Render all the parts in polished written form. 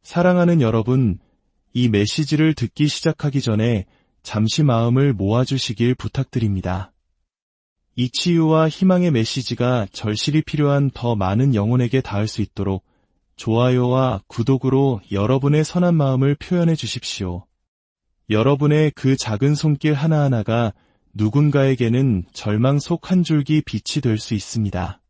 사랑하는 여러분, 이 메시지를 듣기 시작하기 전에 잠시 마음을 모아주시길 부탁드립니다. 이 치유와 희망의 메시지가 절실히 필요한 더 많은 영혼에게 닿을 수 있도록 좋아요와 구독으로 여러분의 선한 마음을 표현해 주십시오. 여러분의 그 작은 손길 하나하나가 누군가에게는 절망 속 한 줄기 빛이 될 수 있습니다.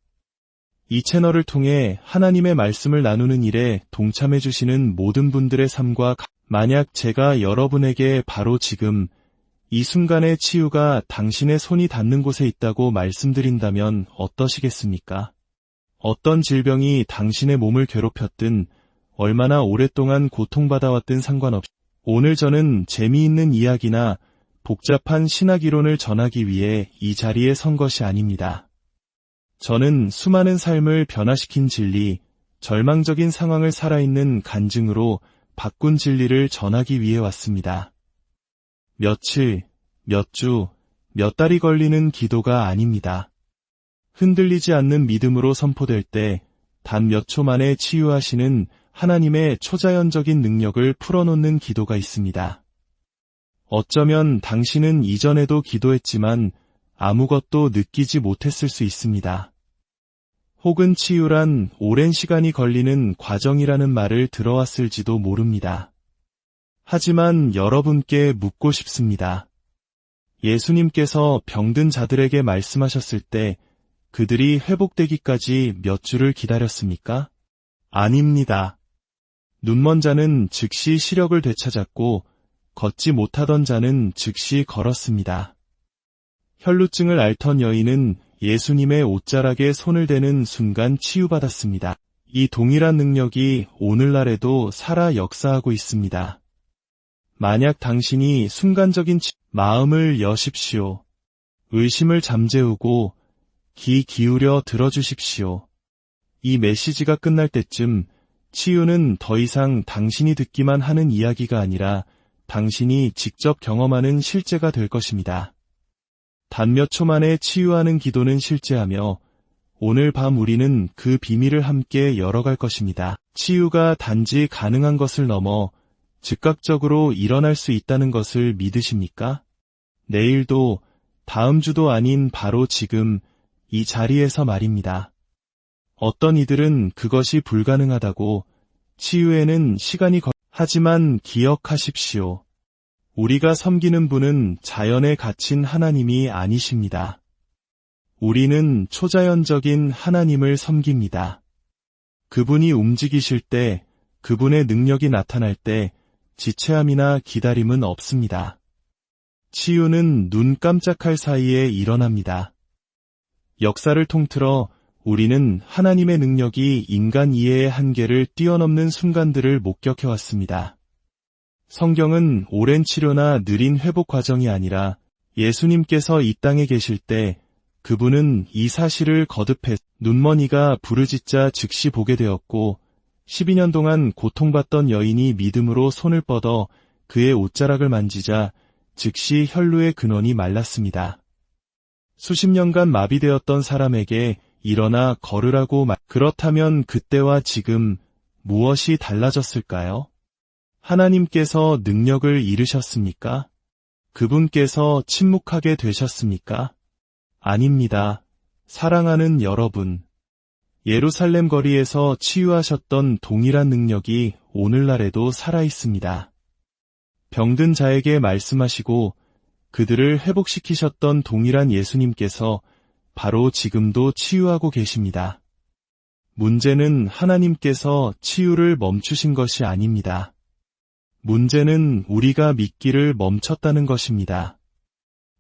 이 채널을 통해 하나님의 말씀을 나누는 일에 동참해 주시는 모든 분들의 삶과 만약 제가 여러분에게 바로 지금 이 순간의 치유가 당신의 손이 닿는 곳에 있다고 말씀드린다면 어떠시겠습니까? 어떤 질병이 당신의 몸을 괴롭혔든 얼마나 오랫동안 고통받아왔든 상관없이 오늘 저는 재미있는 이야기나 복잡한 신학 이론을 전하기 위해 이 자리에 선 것이 아닙니다. 저는 수많은 삶을 변화시킨 진리, 절망적인 상황을 살아있는 간증으로 바꾼 진리를 전하기 위해 왔습니다. 며칠, 몇 주, 몇 달이 걸리는 기도가 아닙니다. 흔들리지 않는 믿음으로 선포될 때 단 몇 초 만에 치유하시는 하나님의 초자연적인 능력을 풀어놓는 기도가 있습니다. 어쩌면 당신은 이전에도 기도했지만 아무것도 느끼지 못했을 수 있습니다. 혹은 치유란 오랜 시간이 걸리는 과정이라는 말을 들어왔을지도 모릅니다. 하지만 여러분께 묻고 싶습니다. 예수님께서 병든 자들에게 말씀하셨을 때 그들이 회복되기까지 몇 주를 기다렸습니까? 아닙니다. 눈먼 자는 즉시 시력을 되찾았고 걷지 못하던 자는 즉시 걸었습니다. 혈루증을 앓던 여인은 예수님의 옷자락에 손을 대는 순간 치유받았습니다. 이 동일한 능력이 오늘날에도 살아 역사하고 있습니다. 만약 당신이 순간적인 마음을 여십시오. 의심을 잠재우고 귀 기울여 들어주십시오. 이 메시지가 끝날 때쯤 치유는 더 이상 당신이 듣기만 하는 이야기가 아니라 당신이 직접 경험하는 실제가 될 것입니다. 단 몇 초 만에 치유하는 기도는 실제하며 오늘 밤 우리는 그 비밀을 함께 열어갈 것입니다. 치유가 단지 가능한 것을 넘어 즉각적으로 일어날 수 있다는 것을 믿으십니까? 내일도 다음 주도 아닌 바로 지금 이 자리에서 말입니다. 어떤 이들은 그것이 불가능하다고 치유에는 시간이 하지만 기억하십시오. 우리가 섬기는 분은 자연에 갇힌 하나님이 아니십니다. 우리는 초자연적인 하나님을 섬깁니다. 그분이 움직이실 때, 그분의 능력이 나타날 때 지체함이나 기다림은 없습니다. 치유는 눈 깜짝할 사이에 일어납니다. 역사를 통틀어 우리는 하나님의 능력이 인간 이해의 한계를 뛰어넘는 순간들을 목격해왔습니다. 성경은 오랜 치료나 느린 회복 과정이 아니라 예수님께서 이 땅에 계실 때 그분은 이 사실을 거듭해 눈머니가 부르짖자 즉시 보게 되었고 12년 동안 고통받던 여인이 믿음으로 손을 뻗어 그의 옷자락을 만지자 즉시 혈루의 근원이 말랐습니다. 수십 년간 마비되었던 사람에게 일어나 걸으라고 그렇다면 그때와 지금 무엇이 달라졌을까요? 하나님께서 능력을 잃으셨습니까? 그분께서 침묵하게 되셨습니까? 아닙니다. 사랑하는 여러분, 예루살렘 거리에서 치유하셨던 동일한 능력이 오늘날에도 살아있습니다. 병든 자에게 말씀하시고 그들을 회복시키셨던 동일한 예수님께서 바로 지금도 치유하고 계십니다. 문제는 하나님께서 치유를 멈추신 것이 아닙니다. 문제는 우리가 믿기를 멈췄다는 것입니다.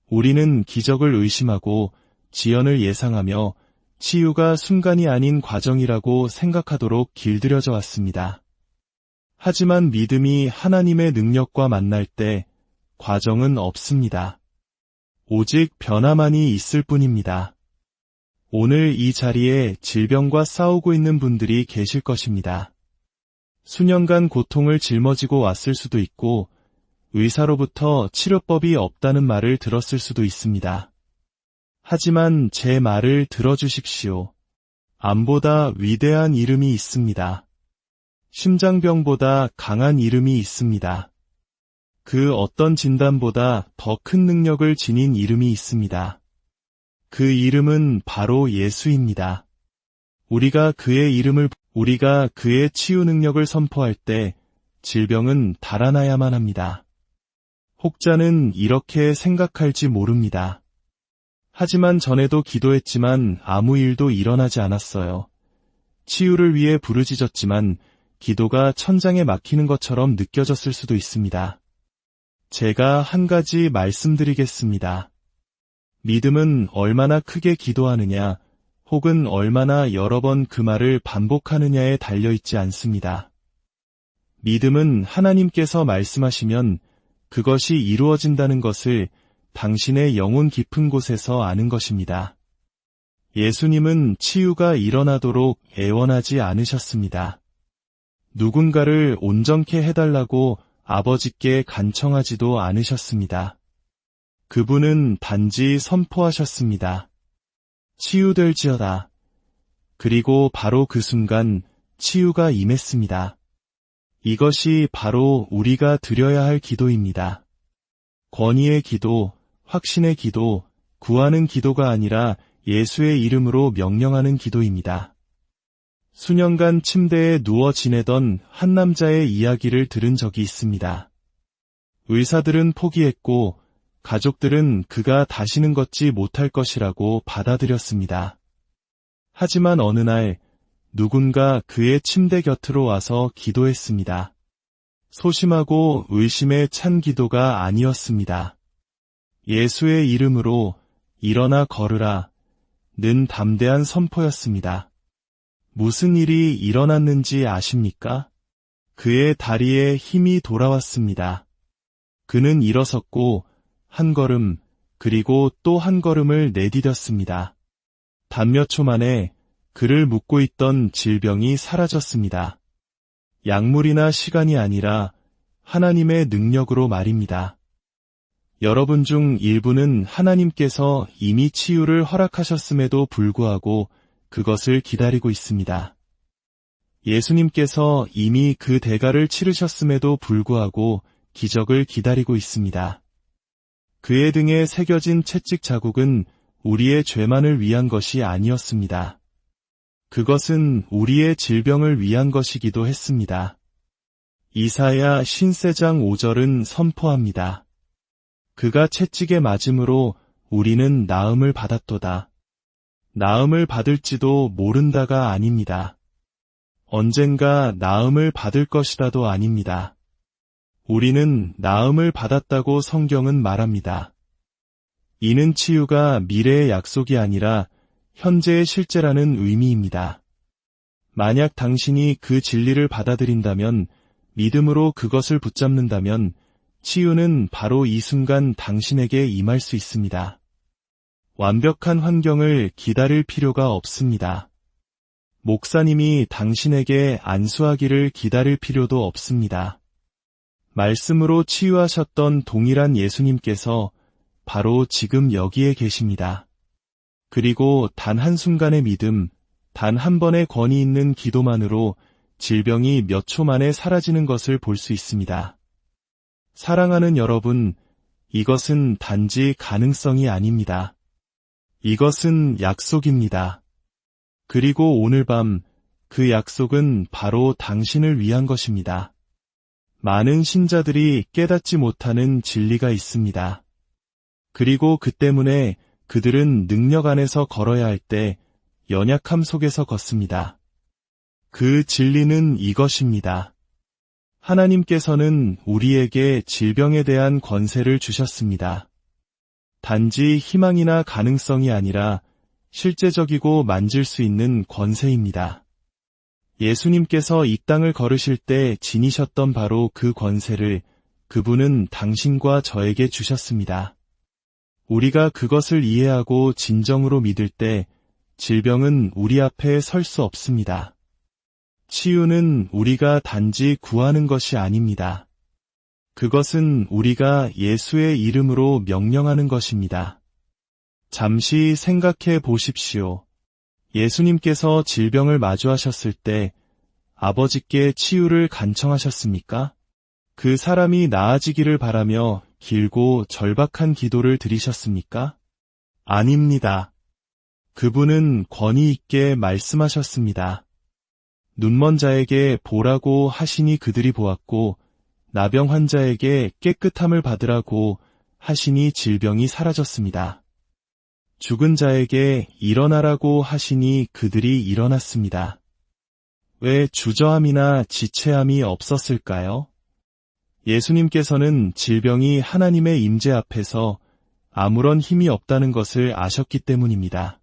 우리는 기적을 의심하고 지연을 예상하며 치유가 순간이 아닌 과정이라고 생각하도록 길들여져 왔습니다. 하지만 믿음이 하나님의 능력과 만날 때 과정은 없습니다. 오직 변화만이 있을 뿐입니다. 오늘 이 자리에 질병과 싸우고 있는 분들이 계실 것입니다. 수년간 고통을 짊어지고 왔을 수도 있고 의사로부터 치료법이 없다는 말을 들었을 수도 있습니다. 하지만 제 말을 들어주십시오. 암보다 위대한 이름이 있습니다. 심장병보다 강한 이름이 있습니다. 그 어떤 진단보다 더 큰 능력을 지닌 이름이 있습니다. 그 이름은 바로 예수입니다. 우리가 그의 치유 능력을 선포할 때 질병은 달아나야만 합니다. 혹자는 이렇게 생각할지 모릅니다. 하지만 전에도 기도했지만 아무 일도 일어나지 않았어요. 치유를 위해 부르짖었지만 기도가 천장에 막히는 것처럼 느껴졌을 수도 있습니다. 제가 한 가지 말씀드리겠습니다. 믿음은 얼마나 크게 기도하느냐, 혹은 얼마나 여러 번 그 말을 반복하느냐에 달려있지 않습니다. 믿음은 하나님께서 말씀하시면 그것이 이루어진다는 것을 당신의 영혼 깊은 곳에서 아는 것입니다. 예수님은 치유가 일어나도록 애원하지 않으셨습니다. 누군가를 온전케 해달라고 아버지께 간청하지도 않으셨습니다. 그분은 단지 선포하셨습니다. 치유될지어다. 그리고 바로 그 순간 치유가 임했습니다. 이것이 바로 우리가 드려야 할 기도입니다. 권위의 기도, 확신의 기도, 구하는 기도가 아니라 예수의 이름으로 명령하는 기도입니다. 수년간 침대에 누워 지내던 한 남자의 이야기를 들은 적이 있습니다. 의사들은 포기했고 가족들은 그가 다시는 걷지 못할 것이라고 받아들였습니다. 하지만 어느 날 누군가 그의 침대 곁으로 와서 기도했습니다. 소심하고 의심에 찬 기도가 아니었습니다. 예수의 이름으로 일어나 걸으라 는 담대한 선포였습니다. 무슨 일이 일어났는지 아십니까? 그의 다리에 힘이 돌아왔습니다. 그는 일어섰고 한 걸음 그리고 또 한 걸음을 내디뎠습니다. 단 몇 초 만에 그를 묶고 있던 질병이 사라졌습니다. 약물이나 시간이 아니라 하나님의 능력으로 말입니다. 여러분 중 일부는 하나님께서 이미 치유를 허락하셨음에도 불구하고 그것을 기다리고 있습니다. 예수님께서 이미 그 대가를 치르셨음에도 불구하고 기적을 기다리고 있습니다. 그의 등에 새겨진 채찍 자국은 우리의 죄만을 위한 것이 아니었습니다. 그것은 우리의 질병을 위한 것이기도 했습니다. 이사야 53장 5절은 선포합니다. 그가 채찍에 맞음으로 우리는 나음을 받았도다. 나음을 받을지도 모른다가 아닙니다. 언젠가 나음을 받을 것이다도 아닙니다. 우리는 나음을 받았다고 성경은 말합니다. 이는 치유가 미래의 약속이 아니라 현재의 실제라는 의미입니다. 만약 당신이 그 진리를 받아들인다면, 믿음으로 그것을 붙잡는다면 치유는 바로 이 순간 당신에게 임할 수 있습니다. 완벽한 환경을 기다릴 필요가 없습니다. 목사님이 당신에게 안수하기를 기다릴 필요도 없습니다. 말씀으로 치유하셨던 동일한 예수님께서 바로 지금 여기에 계십니다. 그리고 단 한순간의 믿음, 단 한 번의 권위 있는 기도만으로 질병이 몇 초 만에 사라지는 것을 볼 수 있습니다. 사랑하는 여러분, 이것은 단지 가능성이 아닙니다. 이것은 약속입니다. 그리고 오늘 밤 그 약속은 바로 당신을 위한 것입니다. 많은 신자들이 깨닫지 못하는 진리가 있습니다. 그리고 그 때문에 그들은 능력 안에서 걸어야 할 때 연약함 속에서 걷습니다. 그 진리는 이것입니다. 하나님께서는 우리에게 질병에 대한 권세를 주셨습니다. 단지 희망이나 가능성이 아니라 실제적이고 만질 수 있는 권세입니다. 예수님께서 이 땅을 걸으실 때 지니셨던 바로 그 권세를 그분은 당신과 저에게 주셨습니다. 우리가 그것을 이해하고 진정으로 믿을 때 질병은 우리 앞에 설 수 없습니다. 치유는 우리가 단지 구하는 것이 아닙니다. 그것은 우리가 예수의 이름으로 명령하는 것입니다. 잠시 생각해 보십시오. 예수님께서 질병을 마주하셨을 때 아버지께 치유를 간청하셨습니까? 그 사람이 나아지기를 바라며 길고 절박한 기도를 드리셨습니까? 아닙니다. 그분은 권위 있게 말씀하셨습니다. 눈먼 자에게 보라고 하시니 그들이 보았고, 나병 환자에게 깨끗함을 받으라고 하시니 질병이 사라졌습니다. 죽은 자에게 일어나라고 하시니 그들이 일어났습니다. 왜 주저함이나 지체함이 없었을까요? 예수님께서는 질병이 하나님의 임재 앞에서 아무런 힘이 없다는 것을 아셨기 때문입니다.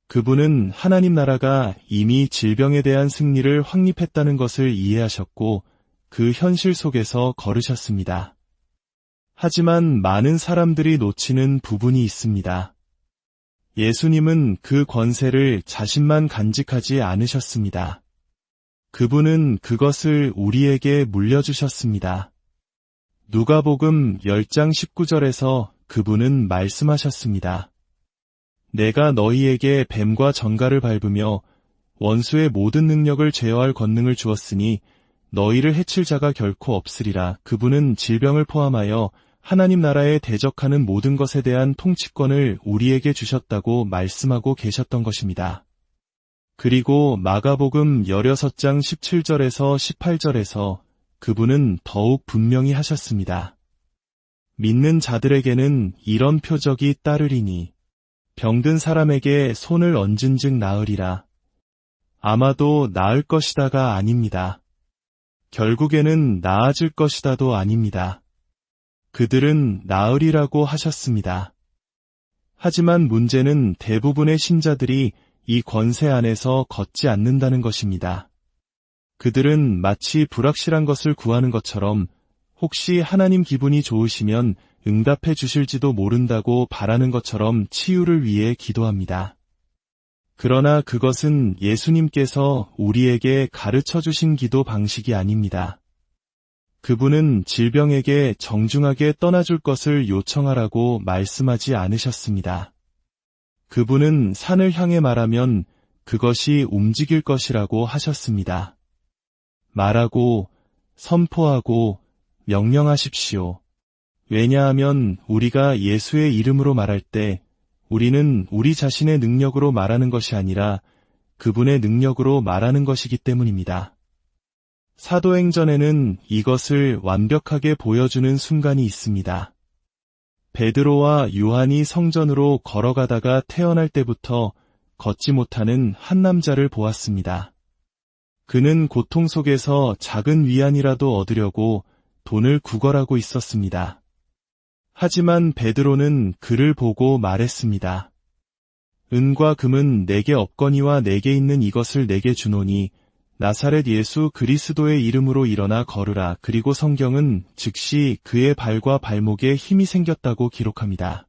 그분은 하나님 나라가 이미 질병에 대한 승리를 확립했다는 것을 이해하셨고 그 현실 속에서 걸으셨습니다. 하지만 많은 사람들이 놓치는 부분이 있습니다. 예수님은 그 권세를 자신만 간직하지 않으셨습니다. 그분은 그것을 우리에게 물려주셨습니다. 누가복음 10장 19절에서 그분은 말씀하셨습니다. 내가 너희에게 뱀과 정갈을 밟으며 원수의 모든 능력을 제어할 권능을 주었으니 너희를 해칠 자가 결코 없으리라. 그분은 질병을 포함하여 하나님 나라에 대적하는 모든 것에 대한 통치권을 우리에게 주셨다고 말씀하고 계셨던 것입니다. 그리고 마가복음 16장 17절에서 18절에서 그분은 더욱 분명히 하셨습니다. 믿는 자들에게는 이런 표적이 따르리니 병든 사람에게 손을 얹은 즉 나으리라. 아마도 나을 것이다가 아닙니다. 결국에는 나아질 것이다도 아닙니다. 그들은 나으리라고 하셨습니다. 하지만 문제는 대부분의 신자들이 이 권세 안에서 걷지 않는다는 것입니다. 그들은 마치 불확실한 것을 구하는 것처럼 혹시 하나님 기분이 좋으시면 응답해 주실지도 모른다고 바라는 것처럼 치유를 위해 기도합니다. 그러나 그것은 예수님께서 우리에게 가르쳐 주신 기도 방식이 아닙니다. 그분은 질병에게 정중하게 떠나줄 것을 요청하라고 말씀하지 않으셨습니다. 그분은 산을 향해 말하면 그것이 움직일 것이라고 하셨습니다. 말하고, 선포하고, 명령하십시오. 왜냐하면 우리가 예수의 이름으로 말할 때 우리는 우리 자신의 능력으로 말하는 것이 아니라 그분의 능력으로 말하는 것이기 때문입니다. 사도행전에는 이것을 완벽하게 보여주는 순간이 있습니다. 베드로와 요한이 성전으로 걸어가다가 태어날 때부터 걷지 못하는 한 남자를 보았습니다. 그는 고통 속에서 작은 위안이라도 얻으려고 돈을 구걸하고 있었습니다. 하지만 베드로는 그를 보고 말했습니다. 은과 금은 내게 없거니와 내게 있는 이것을 내게 주노니 나사렛 예수 그리스도의 이름으로 일어나 걸으라. 그리고 성경은 즉시 그의 발과 발목에 힘이 생겼다고 기록합니다.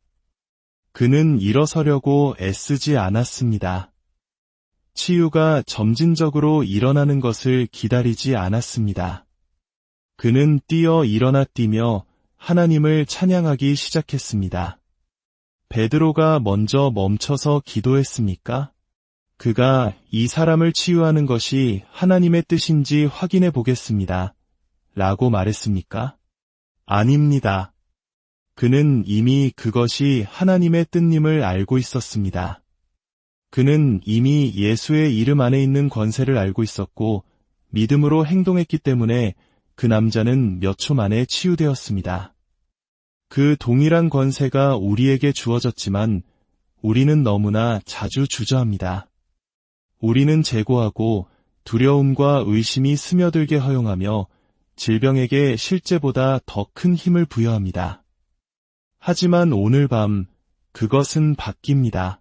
그는 일어서려고 애쓰지 않았습니다. 치유가 점진적으로 일어나는 것을 기다리지 않았습니다. 그는 뛰어 일어나 뛰며 하나님을 찬양하기 시작했습니다. 베드로가 먼저 멈춰서 기도했습니까? 그가 이 사람을 치유하는 것이 하나님의 뜻인지 확인해 보겠습니다. 라고 말했습니까? 아닙니다. 그는 이미 그것이 하나님의 뜻임을 알고 있었습니다. 그는 이미 예수의 이름 안에 있는 권세를 알고 있었고 믿음으로 행동했기 때문에 그 남자는 몇 초 만에 치유되었습니다. 그 동일한 권세가 우리에게 주어졌지만 우리는 너무나 자주 주저합니다. 우리는 제고하고 두려움과 의심이 스며들게 허용하며 질병에게 실제보다 더 큰 힘을 부여합니다. 하지만 오늘 밤 그것은 바뀝니다.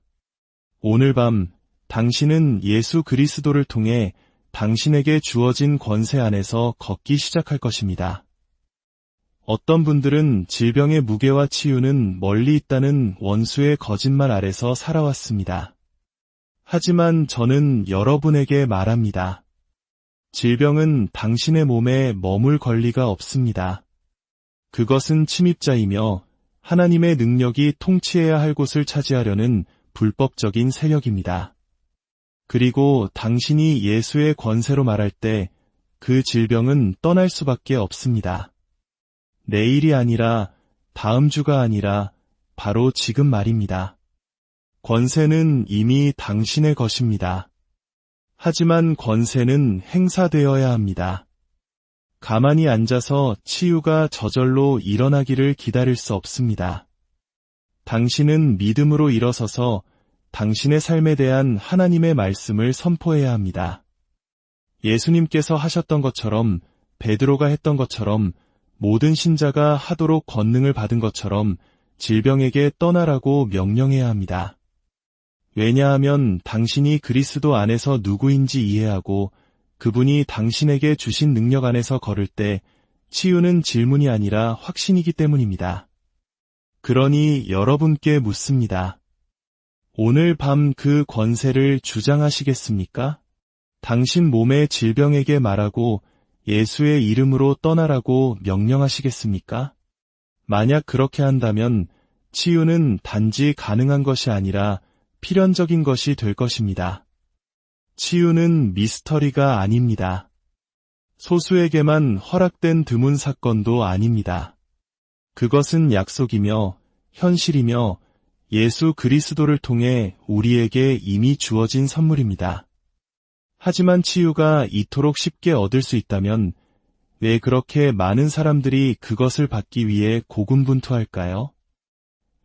오늘 밤 당신은 예수 그리스도를 통해 당신에게 주어진 권세 안에서 걷기 시작할 것입니다. 어떤 분들은 질병의 무게와 치유는 멀리 있다는 원수의 거짓말 아래서 살아왔습니다. 하지만 저는 여러분에게 말합니다. 질병은 당신의 몸에 머물 권리가 없습니다. 그것은 침입자이며 하나님의 능력이 통치해야 할 곳을 차지하려는 불법적인 세력입니다. 그리고 당신이 예수의 권세로 말할 때 그 질병은 떠날 수밖에 없습니다. 내일이 아니라 다음 주가 아니라 바로 지금 말입니다. 권세는 이미 당신의 것입니다. 하지만 권세는 행사되어야 합니다. 가만히 앉아서 치유가 저절로 일어나기를 기다릴 수 없습니다. 당신은 믿음으로 일어서서 당신의 삶에 대한 하나님의 말씀을 선포해야 합니다. 예수님께서 하셨던 것처럼, 베드로가 했던 것처럼, 모든 신자가 하도록 권능을 받은 것처럼 질병에게 떠나라고 명령해야 합니다. 왜냐하면 당신이 그리스도 안에서 누구인지 이해하고 그분이 당신에게 주신 능력 안에서 걸을 때 치유는 질문이 아니라 확신이기 때문입니다. 그러니 여러분께 묻습니다. 오늘 밤 그 권세를 주장하시겠습니까? 당신 몸의 질병에게 말하고 예수의 이름으로 떠나라고 명령하시겠습니까? 만약 그렇게 한다면 치유는 단지 가능한 것이 아니라 필연적인 것이 될 것입니다. 치유는 미스터리가 아닙니다. 소수에게만 허락된 드문 사건도 아닙니다. 그것은 약속이며 현실이며 예수 그리스도를 통해 우리에게 이미 주어진 선물입니다. 하지만 치유가 이토록 쉽게 얻을 수 있다면 왜 그렇게 많은 사람들이 그것을 받기 위해 고군분투할까요?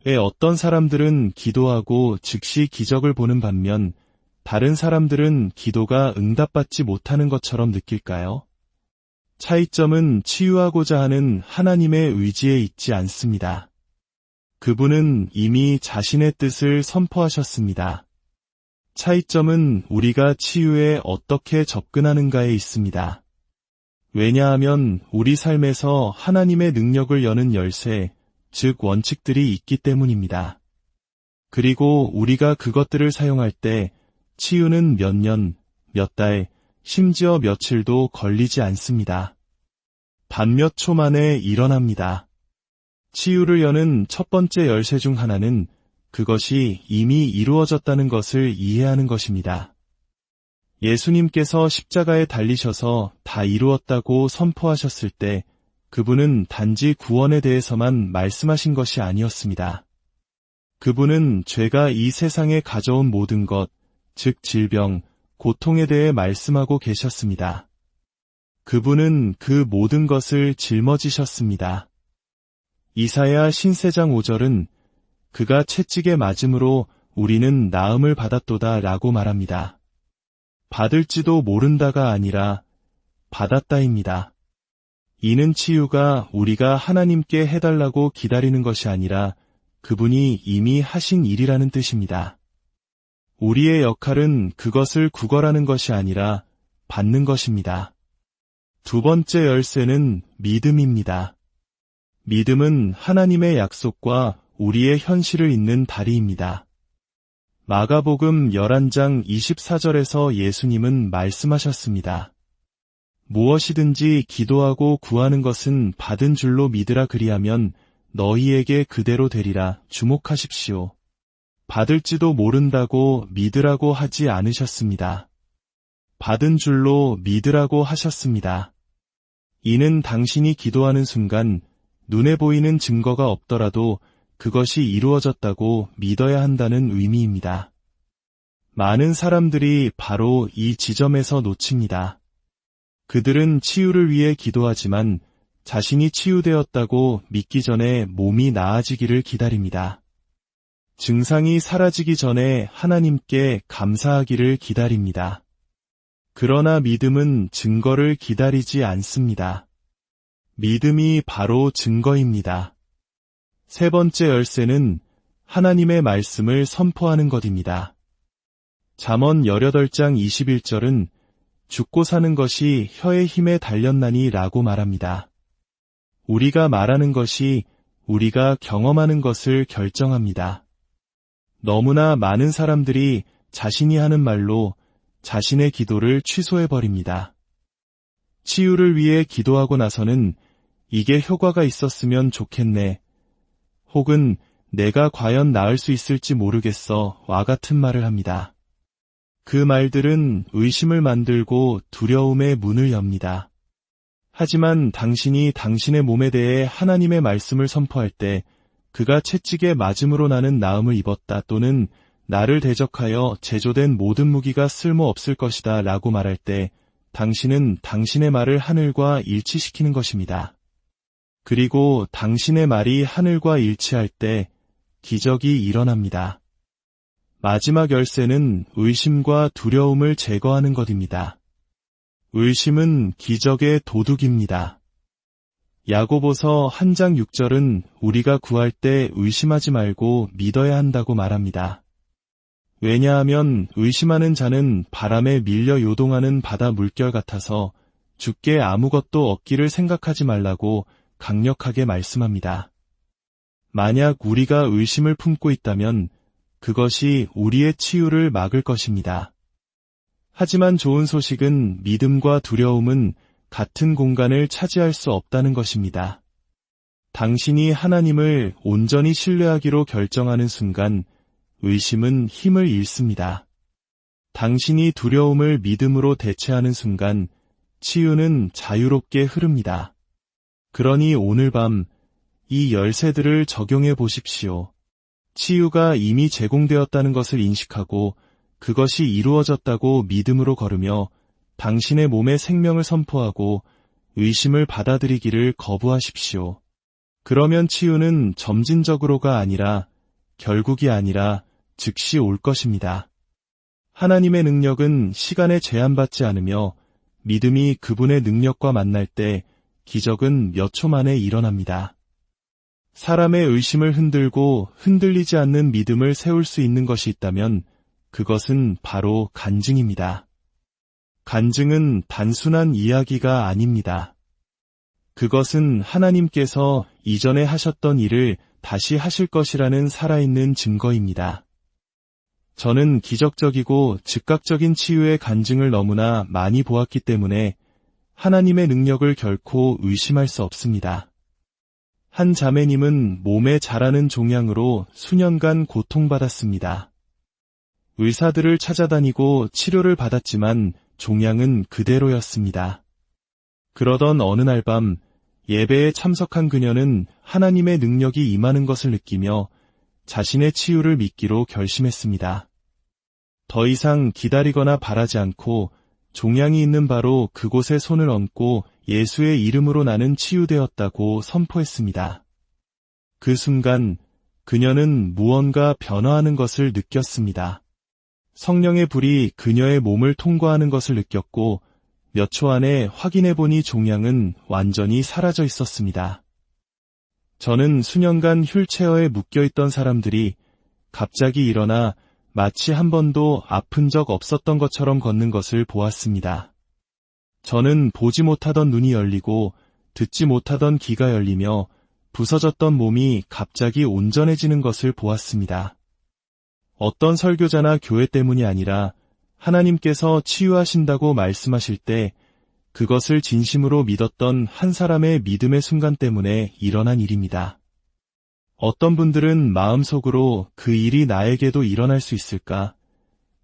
왜 어떤 사람들은 기도하고 즉시 기적을 보는 반면 다른 사람들은 기도가 응답받지 못하는 것처럼 느낄까요? 차이점은 치유하고자 하는 하나님의 의지에 있지 않습니다. 그분은 이미 자신의 뜻을 선포하셨습니다. 차이점은 우리가 치유에 어떻게 접근하는가에 있습니다. 왜냐하면 우리 삶에서 하나님의 능력을 여는 열쇠, 즉 원칙들이 있기 때문입니다. 그리고 우리가 그것들을 사용할 때 치유는 몇 년, 몇 달, 심지어 며칠도 걸리지 않습니다. 반몇 초 만에 일어납니다. 치유를 여는 첫 번째 열쇠 중 하나는 그것이 이미 이루어졌다는 것을 이해하는 것입니다. 예수님께서 십자가에 달리셔서 다 이루었다고 선포하셨을 때 그분은 단지 구원에 대해서만 말씀하신 것이 아니었습니다. 그분은 죄가 이 세상에 가져온 모든 것, 즉 질병, 고통에 대해 말씀하고 계셨습니다. 그분은 그 모든 것을 짊어지셨습니다. 이사야 신세장 5절은 그가 채찍에 맞음으로 우리는 나음을 받았도다 라고 말합니다. 받을지도 모른다가 아니라 받았다입니다. 이는 치유가 우리가 하나님께 해달라고 기다리는 것이 아니라 그분이 이미 하신 일이라는 뜻입니다. 우리의 역할은 그것을 구걸하는 것이 아니라 받는 것입니다. 두 번째 열쇠는 믿음입니다. 믿음은 하나님의 약속과 우리의 현실을 잇는 다리입니다. 마가복음 11장 24절에서 예수님은 말씀하셨습니다. 무엇이든지 기도하고 구하는 것은 받은 줄로 믿으라 그리하면 너희에게 그대로 되리라. 주목하십시오. 받을지도 모른다고 믿으라고 하지 않으셨습니다. 받은 줄로 믿으라고 하셨습니다. 이는 당신이 기도하는 순간 눈에 보이는 증거가 없더라도 그것이 이루어졌다고 믿어야 한다는 의미입니다. 많은 사람들이 바로 이 지점에서 놓칩니다. 그들은 치유를 위해 기도하지만 자신이 치유되었다고 믿기 전에 몸이 나아지기를 기다립니다. 증상이 사라지기 전에 하나님께 감사하기를 기다립니다. 그러나 믿음은 증거를 기다리지 않습니다. 믿음이 바로 증거입니다. 세 번째 열쇠는 하나님의 말씀을 선포하는 것입니다. 잠언 18장 21절은 죽고 사는 것이 혀의 힘에 달렸나니 라고 말합니다. 우리가 말하는 것이 우리가 경험하는 것을 결정합니다. 너무나 많은 사람들이 자신이 하는 말로 자신의 기도를 취소해버립니다. 치유를 위해 기도하고 나서는 이게 효과가 있었으면 좋겠네. 혹은 내가 과연 나을 수 있을지 모르겠어 와 같은 말을 합니다. 그 말들은 의심을 만들고 두려움의 문을 엽니다. 하지만 당신이 당신의 몸에 대해 하나님의 말씀을 선포할 때 그가 채찍에 맞음으로 나는 나음을 입었다 또는 나를 대적하여 제조된 모든 무기가 쓸모없을 것이다 라고 말할 때 당신은 당신의 말을 하늘과 일치시키는 것입니다. 그리고 당신의 말이 하늘과 일치할 때 기적이 일어납니다. 마지막 열쇠는 의심과 두려움을 제거하는 것입니다. 의심은 기적의 도둑입니다. 야고보서 1장 6절은 우리가 구할 때 의심하지 말고 믿어야 한다고 말합니다. 왜냐하면 의심하는 자는 바람에 밀려 요동하는 바다 물결 같아서 주께 아무것도 얻기를 생각하지 말라고 강력하게 말씀합니다. 만약 우리가 의심을 품고 있다면 그것이 우리의 치유를 막을 것입니다. 하지만 좋은 소식은 믿음과 두려움은 같은 공간을 차지할 수 없다는 것입니다. 당신이 하나님을 온전히 신뢰하기로 결정하는 순간 의심은 힘을 잃습니다. 당신이 두려움을 믿음으로 대체하는 순간 치유는 자유롭게 흐릅니다. 그러니 오늘 밤 이 열쇠들을 적용해 보십시오. 치유가 이미 제공되었다는 것을 인식하고 그것이 이루어졌다고 믿음으로 걸으며 당신의 몸에 생명을 선포하고 의심을 받아들이기를 거부하십시오. 그러면 치유는 점진적으로가 아니라 결국이 아니라 즉시 올 것입니다. 하나님의 능력은 시간에 제한받지 않으며 믿음이 그분의 능력과 만날 때 기적은 몇 초 만에 일어납니다. 사람의 의심을 흔들고 흔들리지 않는 믿음을 세울 수 있는 것이 있다면 그것은 바로 간증입니다. 간증은 단순한 이야기가 아닙니다. 그것은 하나님께서 이전에 하셨던 일을 다시 하실 것이라는 살아있는 증거입니다. 저는 기적적이고 즉각적인 치유의 간증을 너무나 많이 보았기 때문에 하나님의 능력을 결코 의심할 수 없습니다. 한 자매님은 몸에 자라는 종양으로 수년간 고통받았습니다. 의사들을 찾아다니고 치료를 받았지만 종양은 그대로였습니다. 그러던 어느 날 밤 예배에 참석한 그녀는 하나님의 능력이 임하는 것을 느끼며 자신의 치유를 믿기로 결심했습니다. 더 이상 기다리거나 바라지 않고 종양이 있는 바로 그곳에 손을 얹고 예수의 이름으로 나는 치유되었다고 선포했습니다. 그 순간 그녀는 무언가 변화하는 것을 느꼈습니다. 성령의 불이 그녀의 몸을 통과하는 것을 느꼈고 몇 초 안에 확인해보니 종양은 완전히 사라져 있었습니다. 저는 수년간 휠체어에 묶여있던 사람들이 갑자기 일어나 마치 한 번도 아픈 적 없었던 것처럼 걷는 것을 보았습니다. 저는 보지 못하던 눈이 열리고 듣지 못하던 귀가 열리며 부서졌던 몸이 갑자기 온전해지는 것을 보았습니다. 어떤 설교자나 교회 때문이 아니라 하나님께서 치유하신다고 말씀하실 때 그것을 진심으로 믿었던 한 사람의 믿음의 순간 때문에 일어난 일입니다. 어떤 분들은 마음속으로 그 일이 나에게도 일어날 수 있을까?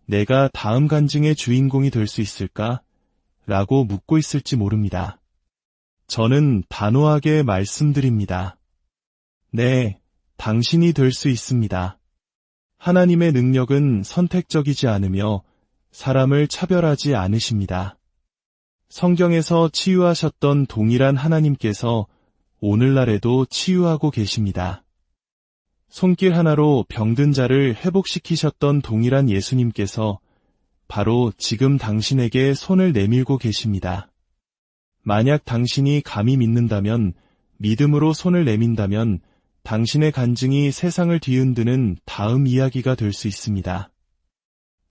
내가 다음 간증의 주인공이 될 수 있을까? 라고 묻고 있을지 모릅니다. 저는 단호하게 말씀드립니다. 네, 당신이 될 수 있습니다. 하나님의 능력은 선택적이지 않으며 사람을 차별하지 않으십니다. 성경에서 치유하셨던 동일한 하나님께서 오늘날에도 치유하고 계십니다. 손길 하나로 병든 자를 회복시키셨던 동일한 예수님께서 바로 지금 당신에게 손을 내밀고 계십니다. 만약 당신이 감히 믿는다면, 믿음으로 손을 내민다면 당신의 간증이 세상을 뒤흔드는 다음 이야기가 될 수 있습니다.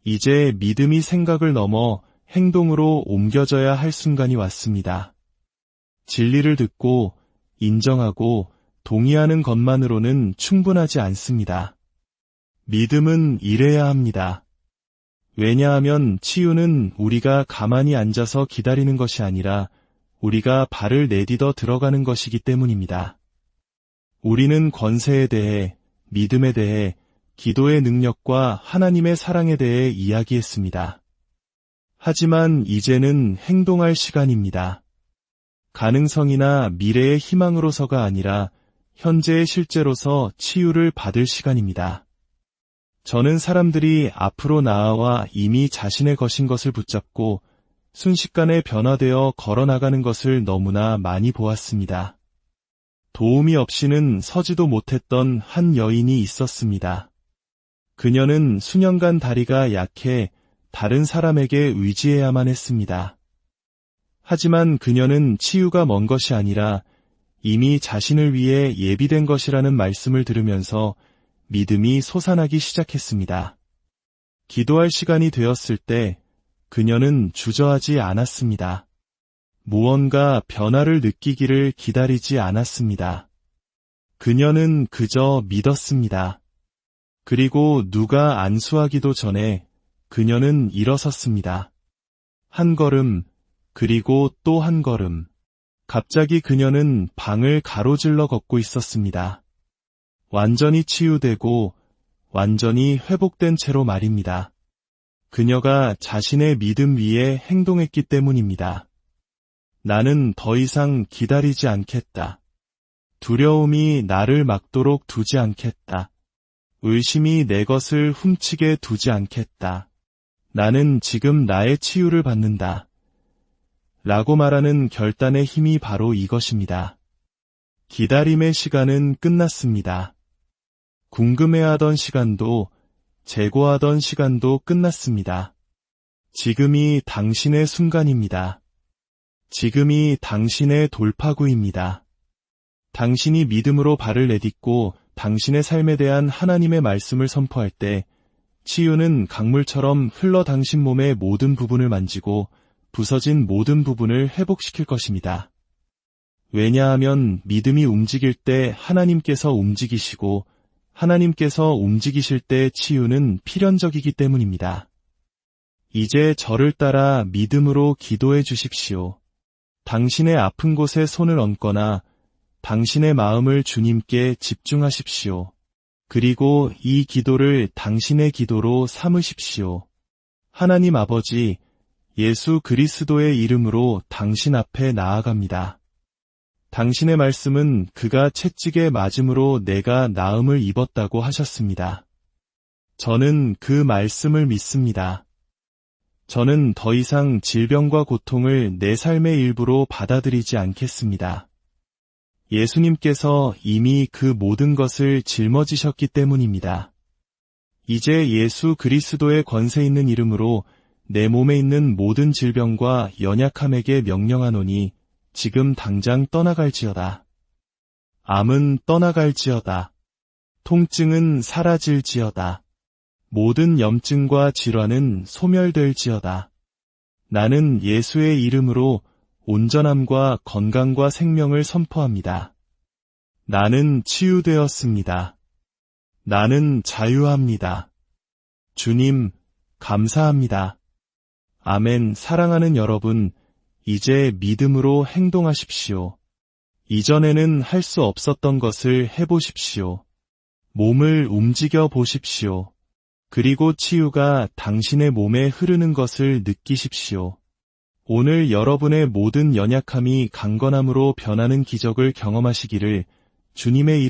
이제 믿음이 생각을 넘어 행동으로 옮겨져야 할 순간이 왔습니다. 진리를 듣고 인정하고 동의하는 것만으로는 충분하지 않습니다. 믿음은 일해야 합니다. 왜냐하면 치유는 우리가 가만히 앉아서 기다리는 것이 아니라 우리가 발을 내디뎌 들어가는 것이기 때문입니다. 우리는 권세에 대해, 믿음에 대해, 기도의 능력과 하나님의 사랑에 대해 이야기했습니다. 하지만 이제는 행동할 시간입니다. 가능성이나 미래의 희망으로서가 아니라 현재의 실제로서 치유를 받을 시간입니다. 저는 사람들이 앞으로 나아와 이미 자신의 것인 것을 붙잡고 순식간에 변화되어 걸어나가는 것을 너무나 많이 보았습니다. 도움이 없이는 서지도 못했던 한 여인이 있었습니다. 그녀는 수년간 다리가 약해 다른 사람에게 의지해야만 했습니다. 하지만 그녀는 치유가 먼 것이 아니라 이미 자신을 위해 예비된 것이라는 말씀을 들으면서 믿음이 솟아나기 시작했습니다. 기도할 시간이 되었을 때 그녀는 주저하지 않았습니다. 무언가 변화를 느끼기를 기다리지 않았습니다. 그녀는 그저 믿었습니다. 그리고 누가 안수하기도 전에 그녀는 일어섰습니다. 한 걸음, 그리고 또 한 걸음. 갑자기 그녀는 방을 가로질러 걷고 있었습니다. 완전히 치유되고 완전히 회복된 채로 말입니다. 그녀가 자신의 믿음 위에 행동했기 때문입니다. 나는 더 이상 기다리지 않겠다. 두려움이 나를 막도록 두지 않겠다. 의심이 내 것을 훔치게 두지 않겠다. 나는 지금 나의 치유를 받는다. 라고 말하는 결단의 힘이 바로 이것입니다. 기다림의 시간은 끝났습니다. 궁금해하던 시간도 재고하던 시간도 끝났습니다. 지금이 당신의 순간입니다. 지금이 당신의 돌파구입니다. 당신이 믿음으로 발을 내딛고 당신의 삶에 대한 하나님의 말씀을 선포할 때 치유는 강물처럼 흘러 당신 몸의 모든 부분을 만지고 부서진 모든 부분을 회복시킬 것입니다. 왜냐하면 믿음이 움직일 때 하나님께서 움직이시고 하나님께서 움직이실 때 치유는 필연적이기 때문입니다. 이제 저를 따라 믿음으로 기도해 주십시오. 당신의 아픈 곳에 손을 얹거나 당신의 마음을 주님께 집중하십시오. 그리고 이 기도를 당신의 기도로 삼으십시오. 하나님 아버지, 예수 그리스도의 이름으로 당신 앞에 나아갑니다. 당신의 말씀은 그가 채찍에 맞음으로 내가 나음을 입었다고 하셨습니다. 저는 그 말씀을 믿습니다. 저는 더 이상 질병과 고통을 내 삶의 일부로 받아들이지 않겠습니다. 예수님께서 이미 그 모든 것을 짊어지셨기 때문입니다. 이제 예수 그리스도의 권세 있는 이름으로 내 몸에 있는 모든 질병과 연약함에게 명령하노니 지금 당장 떠나갈지어다. 암은 떠나갈지어다. 통증은 사라질지어다. 모든 염증과 질환은 소멸될지어다. 나는 예수의 이름으로 온전함과 건강과 생명을 선포합니다. 나는 치유되었습니다. 나는 자유합니다. 주님, 감사합니다. 아멘. 사랑하는 여러분, 이제 믿음으로 행동하십시오. 이전에는 할 수 없었던 것을 해보십시오. 몸을 움직여 보십시오. 그리고 치유가 당신의 몸에 흐르는 것을 느끼십시오. 오늘 여러분의 모든 연약함이 강건함으로 변하는 기적을 경험하시기를 주님의 이름